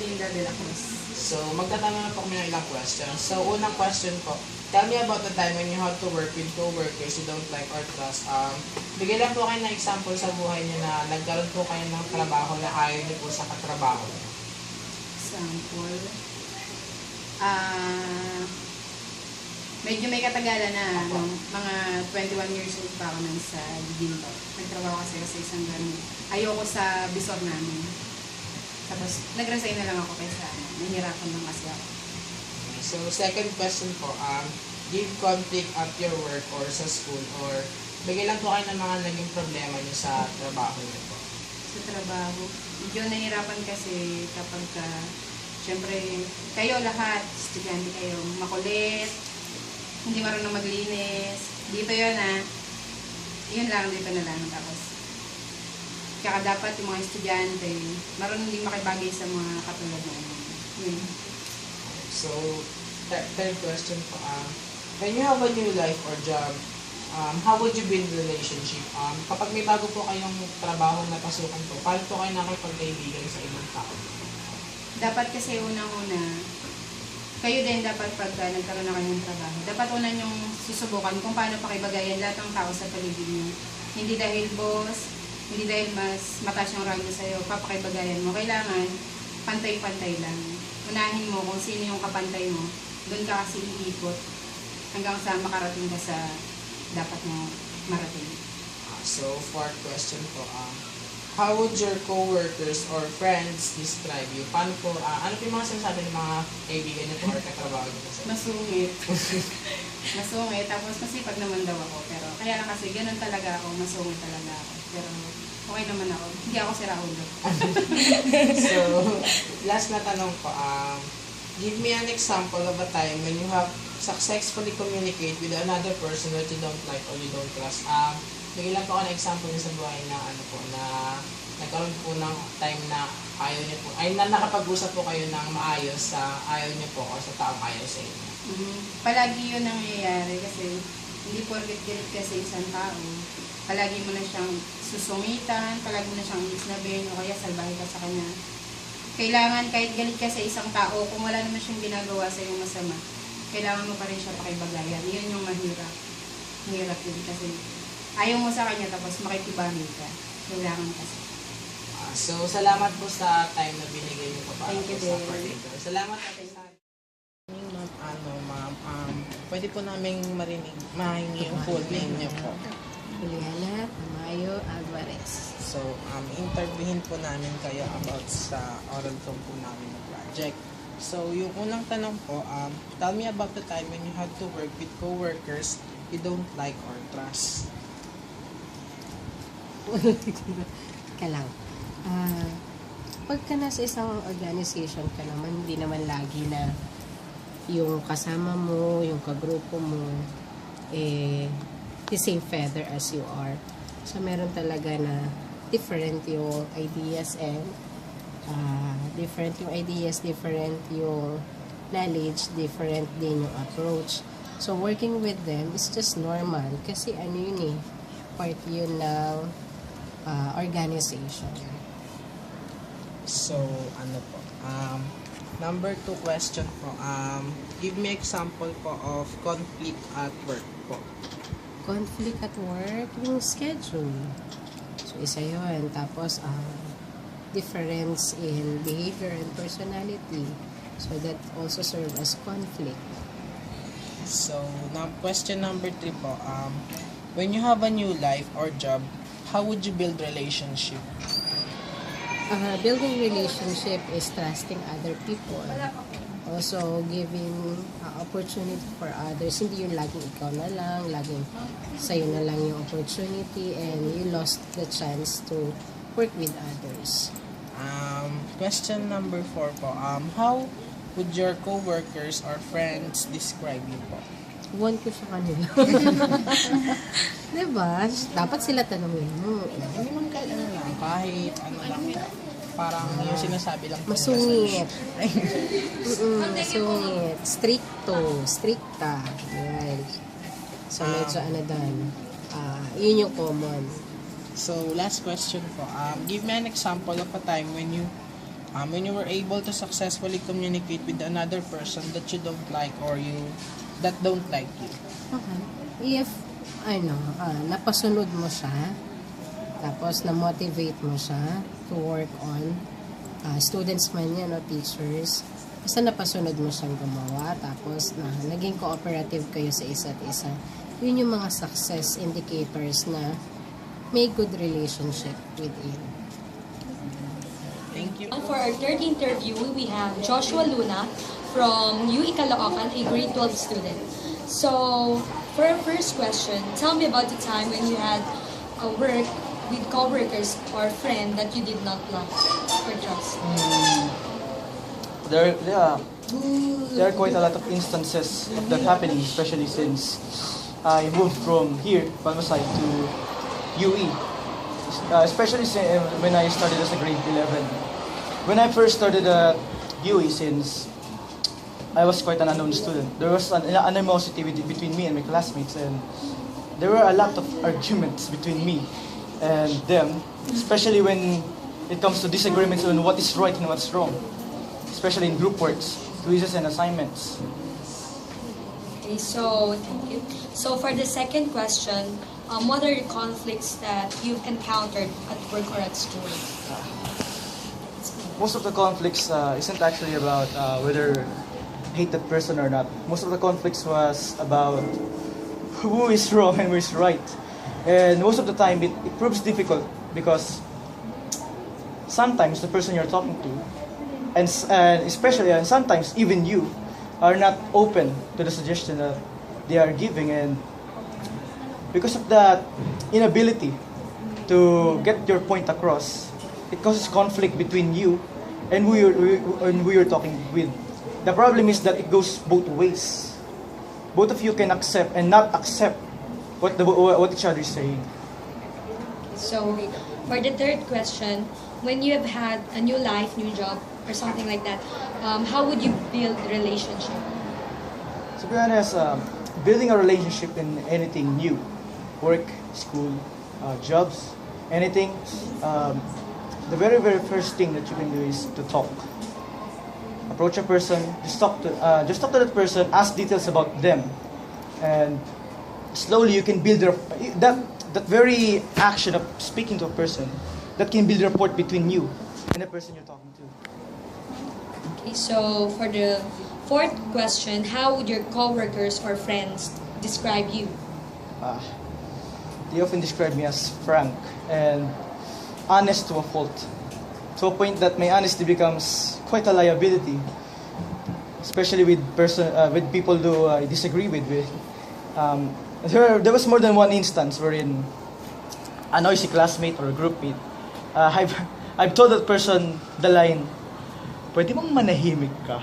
Linda de la Cruz. So, magtatanong na po kami ng ilang questions. So, unang question po, tell me about the time when you had to work with co-workers you don't like or trust. Bigay lang po kayo ng example sa buhay niyo na nagkaroon po kayo ng trabaho na ayaw niyo po sa katrabaho. Example. Medyo may katagalan na, mga 21 years old pa ako nang sa Ginto. Nagtrabaho kasi sa isang ganun. Ayoko sa bisor namin. Tapos, nag-resign na lang ako kaysa nahihirapan lang kasi ako. So, second question po, give conflict at your work or sa school or bigay lang po kayo ng mga naging problema niyo sa trabaho niyo po. Sa trabaho, medyo nahihirapan kasi kapag syempre, kayo lahat, estudyante kayo, makulit, hindi marunong maglinis. Dito yun yun lang, dito na lang. Tapos, kaya dapat yung mga estudyante, marunong din makibagay sa mga katulad na yun. So, third question po, when you have a new life or job, how would you build relationship? Kapag may bago po kayong trabaho na pasukan po, paano po kayo nakipagkaibigan sa ibang tao? Dapat kasi unang-una, kayo din dapat pagka nagkaroon na kayo ng trabaho, dapat una nyong susubukan kung paano pakibagayan lahat ng tao sa paligid nyo. Hindi dahil boss, hindi dahil mas mataas yung rango sa'yo, papakibagayan mo. Kailangan pantay-pantay lang. Unahin mo kung sino yung kapantay mo, doon ka kasi iikot hanggang sa makarating ka sa dapat mo marating. So, fourth question po, how would your co-workers or friends describe you? Paano po, ano po yung mga sinasabi ng mga kaibigan niyo po or katrabaho niyo po? Masungit. Masungit. Tapos masipag naman daw ako. Pero kaya lang kasi ganun talaga ako. Masungit talaga ako. Pero okay naman ako. Hindi ako sira ulo. So, last na tanong po, give me an example of a time when you have successfully communicate with another person that you don't like or you don't trust. Bigyan lang po ako ng example niyo sa buhay na na nagkaroon po ng time na ayaw niyo po, ay na nakapag-usap po kayo ng maayos sa ayaw niyo po o sa taong ayaw sa inyo. Palagi yun nangyayari kasi hindi porket galit ka sa isang tao, palagi mo na siyang susungitan, palagi mo na siyang isnabin o kaya salbahe ka sa kanya. Kailangan kahit galit ka sa isang tao, kung wala naman siyang ginagawa sa iyong masama, kailangan mo pa rin siya pakibagayan. Yun yung mahirap. Mahirap yun kasi ayaw mo sa kanya tapos makikibagay ka. Kailangan kasi. So, salamat po sa time na binigay niyo po para Thank po you, sa Dave. coordinator. Salamat natin sa ma'am, pwede po namin mahingi yung full name niyo po. Juliana Tamayo Alvarez. So, interviewin po namin kayo about sa oral talk po namin na project. So, yung unang tanong po, tell me about the time when you had to work with co-workers you don't like or trust. Ka lang. Pagka nasa isang organization ka naman, hindi naman lagi na yung kasama mo, yung kagrupo mo, the same feather as you are. So, meron talaga na different yung ideas and different yung ideas, different yung knowledge, different din yung approach. So, working with them is just normal kasi ano yun part yun ng organization. So, ano po, number 2 question po, give me example po of conflict at work po. Conflict at work, yung schedule. So, isa yun. Tapos, difference in behavior and personality. So, that also serve as conflict. So, now question number 3 po, when you have a new life or job, how would you build relationship? Building relationship is trusting other people. Also, giving opportunity for others. Hindi yung laging ikaw na lang, laging sa'yo na lang yung opportunity and you lost the chance to work with others. Question number 4 po, how would your co-workers or friends describe you po? Want ko sa kanila. Diba? Dapat sila tanongin mo. Hindi man kahit ano lang, kahit ano lang, parang yung sinasabi lang po Masungit. Masungit. Stricta. Yan. So, medyo ano doon. Yun yung common. So, last question po. Give me an example of a time when you When you were able to successfully communicate with another person that you don't like or you that don't like you. Okay. If, napasunod mo siya, tapos na-motivate mo siya to work on, students man yan o teachers, basta napasunod mo siyang gumawa, tapos naging cooperative kayo sa isa't isa, yun yung mga success indicators na may good relationship within. Thank you. For our third interview, we have Joshua Luna from UE Caloocan, a grade 12 student. So, for our first question, tell me about the time when you had a work with coworkers or friend that you did not like or trust. There are quite a lot of instances of that happening, especially since I moved from here, Palmasay, to UE. Especially when I started as a grade 11. When I first started at UE, since I was quite an unknown student, there was an animosity between me and my classmates, and there were a lot of arguments between me and them, especially when it comes to disagreements on what is right and what's wrong, especially in group works, quizzes, and assignments. Okay, so thank you. So for the second question, what are the conflicts that you've encountered at work or at school? Most of the conflicts isn't actually about whether I hate that person or not. Most of the conflicts was about who is wrong and who is right. And most of the time, it proves difficult because sometimes the person you're talking to, and sometimes even you, are not open to the suggestion that they are giving, and because of that inability to get your point across, it causes conflict between you and who you're talking with. The problem is that it goes both ways. Both of you can accept and not accept what each other is saying. So for the third question, when you have had a new life, new job, or something like that, how would you build relationship? To be honest, building a relationship in anything new, work, school, jobs, anything, the very, very first thing that you can do is to talk. Approach a person, just talk to that person, ask details about them, and slowly you can build that very action of speaking to a person that can build rapport between you and the person you're talking to. Okay, so for the fourth question, how would your coworkers or friends describe you? They often describe me as frank and honest to a fault, to a point that my honesty becomes quite a liability, especially with people who I disagree with. There was more than one instance wherein a noisy classmate or a groupmate, I've told that person the line, "Pwede bang manahimik ka?"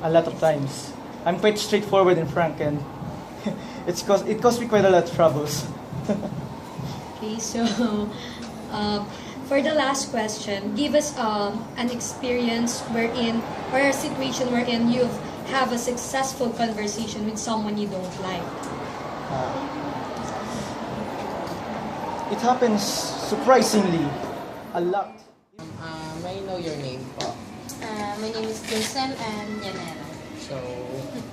A lot of times. I'm quite straightforward and frank, and it caused me quite a lot of troubles. Okay, so for the last question, give us an experience wherein, or a situation wherein you have a successful conversation with someone you don't like. It happens surprisingly a lot. May I know your name po? My name is Jason and Yanela. So,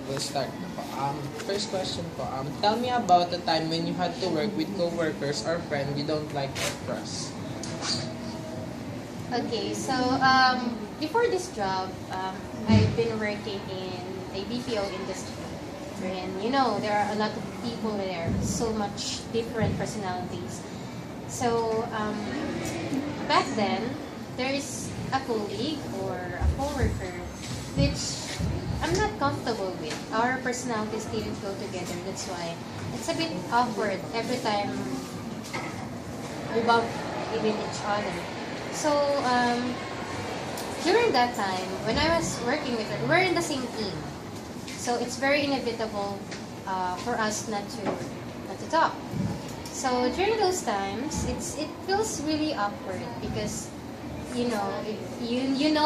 we'll start na po. First question po. Tell me about the time when you had to work with co-workers or friend you don't like or trust. Okay, so before this job, I've been working in a BPO industry. And there are a lot of people there, so much different personalities. So back then, there is a colleague or a coworker which I'm not comfortable with. Our personalities didn't go together. That's why it's a bit awkward every time we bump even each other. So during that time, when I was working with her, we're in the same team. So it's very inevitable for us not to talk. So during those times, it feels really awkward because you know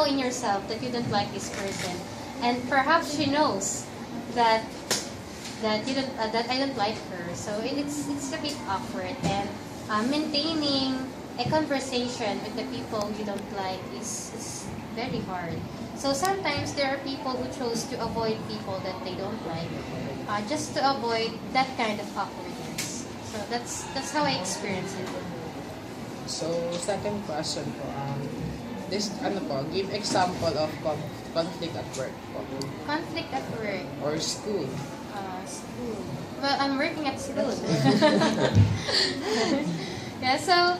in yourself that you don't like this person, and perhaps she knows that I don't like her. So it's a bit awkward, and maintaining a conversation with the people you don't like is very hard. So sometimes there are people who chose to avoid people that they don't like, just to avoid that kind of awkwardness. So that's how I experience it. So, second question po, this, ano po, give example of conflict at work po, Conflict at work, or school. school. Well, I'm working at school. Yeah, so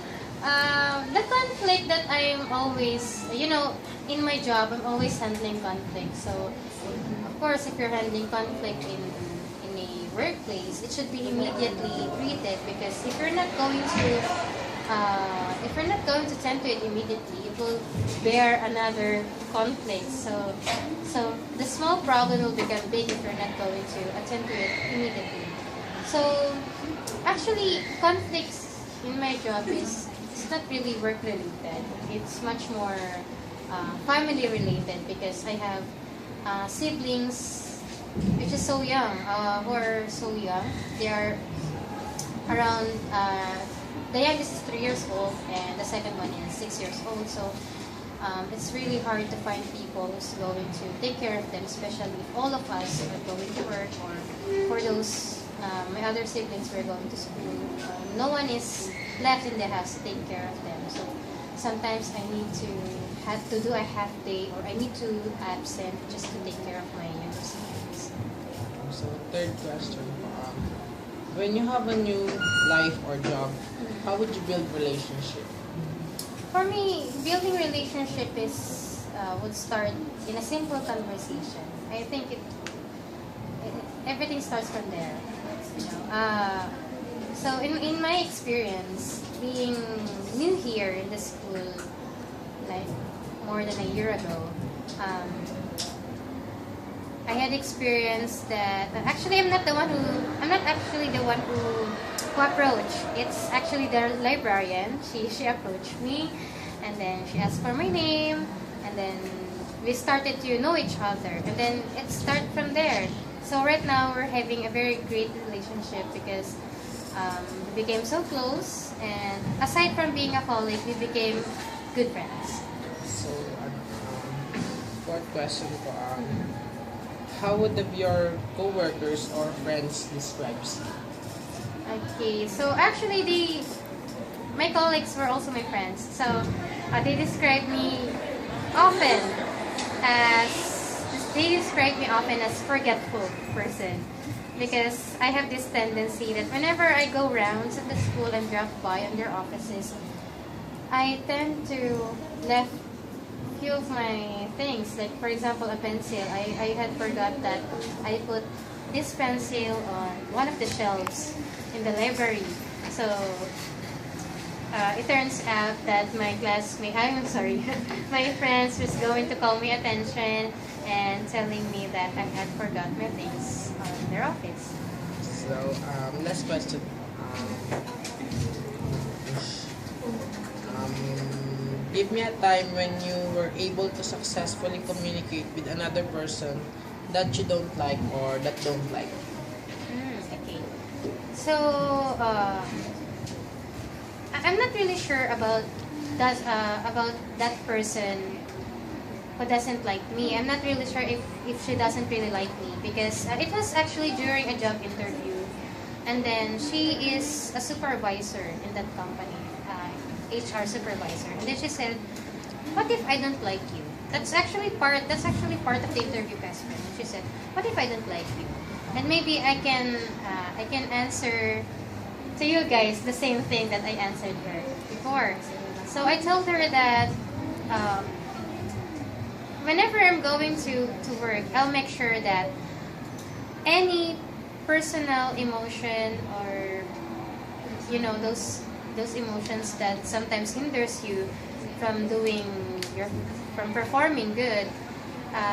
the conflict that I'm always, in my job, I'm always handling conflict. So, of course, if you're handling conflict in a workplace, it should be immediately treated, because if you're not going to tend to it immediately, it will bear another conflict. So the small problem will become big if you're not going to attend to it immediately. So actually, conflicts in my job is it's not really work related. It's much more family related, because I have siblings which is so young, who are so young. They are around the youngest is 3 years old, and the second one is 6 years old. So it's really hard to find people who's going to take care of them, especially if all of us are going to work, or for those my other siblings were going to school. No one is left in the house to take care of them. So sometimes I need to have to do a half day, or I need to absent just to take care of my younger siblings. So, third question po, when you have a new life or job, how would you build relationship? For me, building relationship would start in a simple conversation. I think everything starts from there. So in my experience, being new here in the school, like more than a year ago, I had experienced that actually I'm not actually the one who approached. It's actually the librarian. She approached me, and then she asked for my name, and then we started to know each other, and then it started from there. So right now we're having a very great relationship, because we became so close, and aside from being a colleague, we became good friends. So, fourth question po, how would your co-workers or friends describe you? Okay, so actually my colleagues were also my friends. So they describe me often as forgetful person, because I have this tendency that whenever I go rounds at the school and drop by on their offices, I tend to left few of my things, like for example a pencil. I had forgot that I put this pencil on one of the shelves in the library. So it turns out that my friends was going to call me attention and telling me that I had forgot my things on their office. So, last question. Give me a time when you were able to successfully communicate with another person that you don't like or that don't like. Okay. So, I'm not really sure about that person who doesn't like me. I'm not really sure if she doesn't really like me, because it was actually during a job interview, and then she is a supervisor in that company, HR supervisor, and then she said, "What if I don't like you?" That's actually part of the interview question. She said, "What if I don't like you?" And maybe I can answer to you guys the same thing that I answered her before. So I told her that whenever I'm going to work, I'll make sure that any personal emotion, or those emotions that sometimes hinders you from performing good,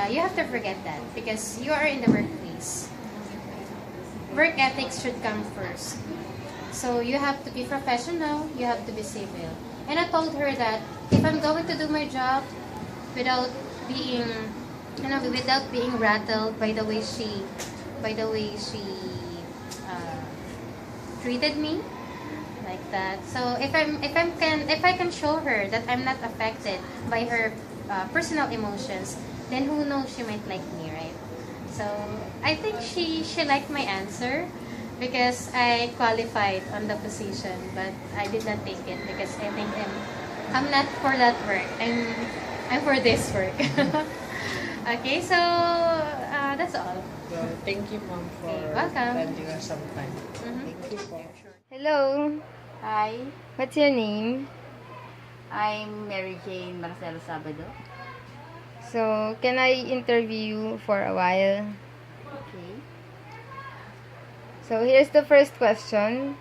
you have to forget that, because you are in the workplace. Work ethics should come first. So you have to be professional, you have to be civil. And I told her that if I'm going to do my job without being rattled by the way she treated me, like that. So if I can show her that I'm not affected by her personal emotions, then who knows, she might like me, right? So I think she liked my answer because I qualified on the position, but I did not take it because I think I'm not for that work. I'm for this work. Okay, so that's all. So, thank you, ma'am, for Okay, welcome. lending us some time. Mhm. Thank you po. Hello, Hi, what's your name? I'm Mary Jane Marcelo Sabado. So, can I interview you for a while? Okay. So, here's the first question.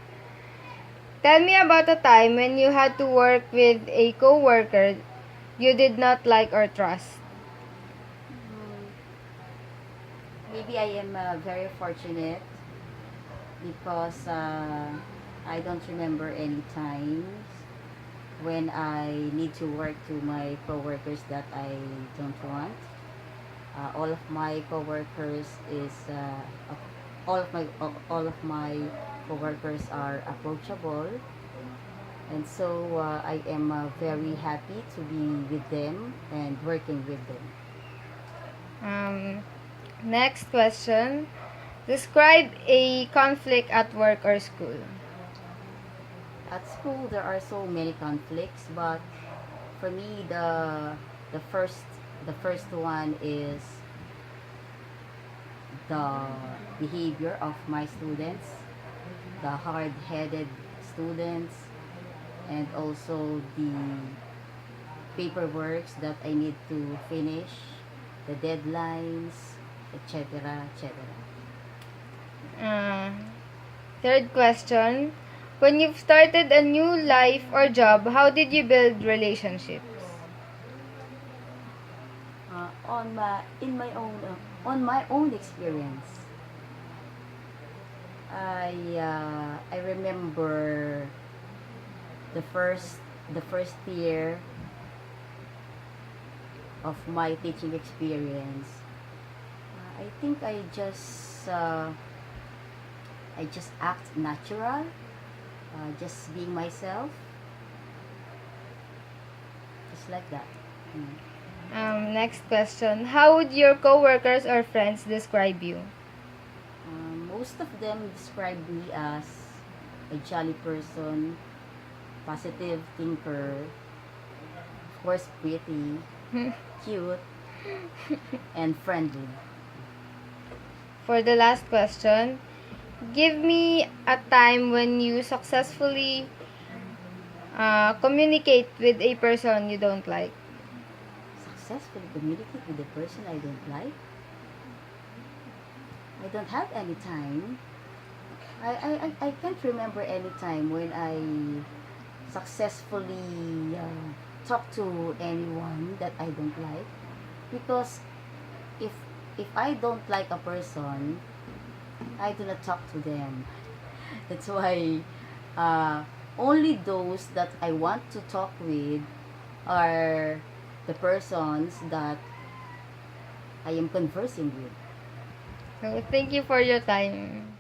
Tell me about a time when you had to work with a co-worker you did not like or trust. Maybe I am very fortunate because I don't remember any times when I need to work to my coworkers that I don't want. All of my coworkers is all of my coworkers are approachable, and so I am very happy to be with them and working with them. Next question. Describe a conflict at work or school. At school, there are so many conflicts, but for me, the first the first one is the behavior of my students, the hard-headed students, and also the paperwork that I need to finish, the deadlines, etc., etc. Uh, Third question. When you've started a new life or job, how did you build relationships? On my own experience, I remember the first year of my teaching experience. I think I just act natural, just being myself, just like that. Next question. How would your coworkers or friends describe you? Most of them describe me as a jolly person, positive thinker, of course pretty, cute, and friendly. For the last question, give me a time when you successfully communicate with a person you don't like. Successfully communicate with a person I don't like. I don't have any time. I can't remember any time when I successfully talk to anyone that I don't like, because if if I don't like a person, I do not talk to them. That's why only those that I want to talk with are the persons that I am conversing with. So, thank you for your time.